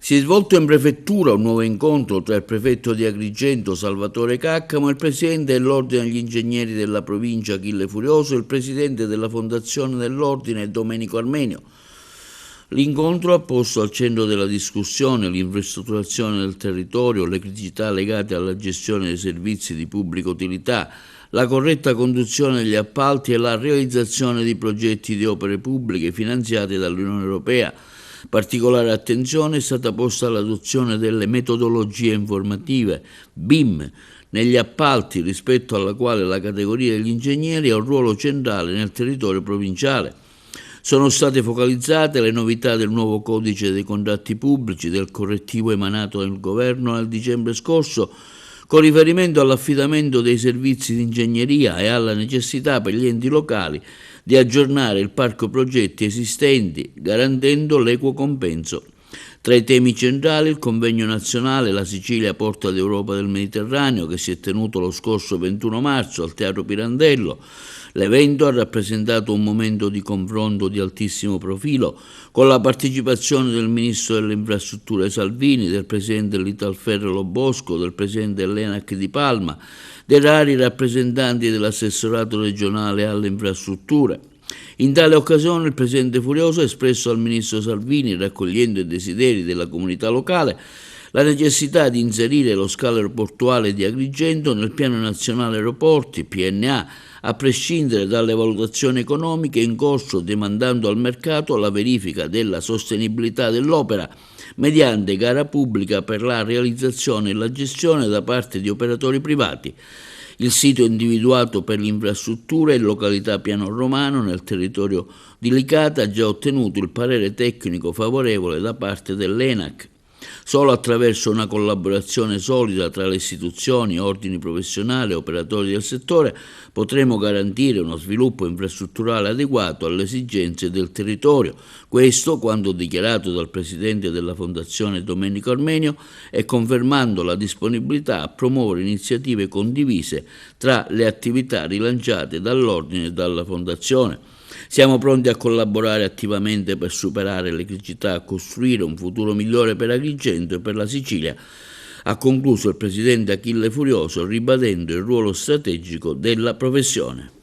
Si è svolto in prefettura un nuovo incontro tra il prefetto di Agrigento Salvatore Caccamo e il presidente dell'Ordine degli Ingegneri della provincia Achille Furioso e il presidente della Fondazione dell'Ordine Domenico Armenio. L'incontro ha posto al centro della discussione l'infrastrutturazione del territorio, le criticità legate alla gestione dei servizi di pubblica utilità, la corretta conduzione degli appalti e la realizzazione di progetti di opere pubbliche finanziate dall'Unione Europea. Particolare attenzione è stata posta all'adozione delle metodologie informative BIM negli appalti, rispetto alla quale la categoria degli ingegneri ha un ruolo centrale nel territorio provinciale. Sono state focalizzate le novità del nuovo codice dei contratti pubblici, del correttivo emanato dal governo nel dicembre scorso, con riferimento all'affidamento dei servizi di ingegneria e alla necessità per gli enti locali di aggiornare il parco progetti esistenti, garantendo l'equo compenso. Tra i temi centrali il convegno nazionale La Sicilia Porta d'Europa del Mediterraneo, che si è tenuto lo scorso 21 marzo al Teatro Pirandello. L'evento ha rappresentato un momento di confronto di altissimo profilo, con la partecipazione del Ministro delle Infrastrutture Salvini, del Presidente dell'Italferro Lo Bosco, del Presidente dell'ENAC di Palma, dei rari rappresentanti dell'assessorato regionale alle infrastrutture. In tale occasione il Presidente Furioso ha espresso al Ministro Salvini, raccogliendo i desideri della comunità locale, la necessità di inserire lo scalo aeroportuale di Agrigento nel Piano Nazionale Aeroporti, PNA, a prescindere dalle valutazioni economiche in corso, demandando al mercato la verifica della sostenibilità dell'opera mediante gara pubblica per la realizzazione e la gestione da parte di operatori privati. Il sito individuato per l'infrastruttura in località Piano Romano, nel territorio di Licata, ha già ottenuto il parere tecnico favorevole da parte dell'ENAC. Solo attraverso una collaborazione solida tra le istituzioni, ordini professionali e operatori del settore potremo garantire uno sviluppo infrastrutturale adeguato alle esigenze del territorio. Questo, quanto dichiarato dal presidente della Fondazione Domenico Armenio, e confermando la disponibilità a promuovere iniziative condivise tra le attività rilanciate dall'Ordine e dalla Fondazione. Siamo pronti a collaborare attivamente per superare le criticità, a costruire un futuro migliore per Agrigento e per la Sicilia, ha concluso il presidente Achille Furioso, ribadendo il ruolo strategico della professione.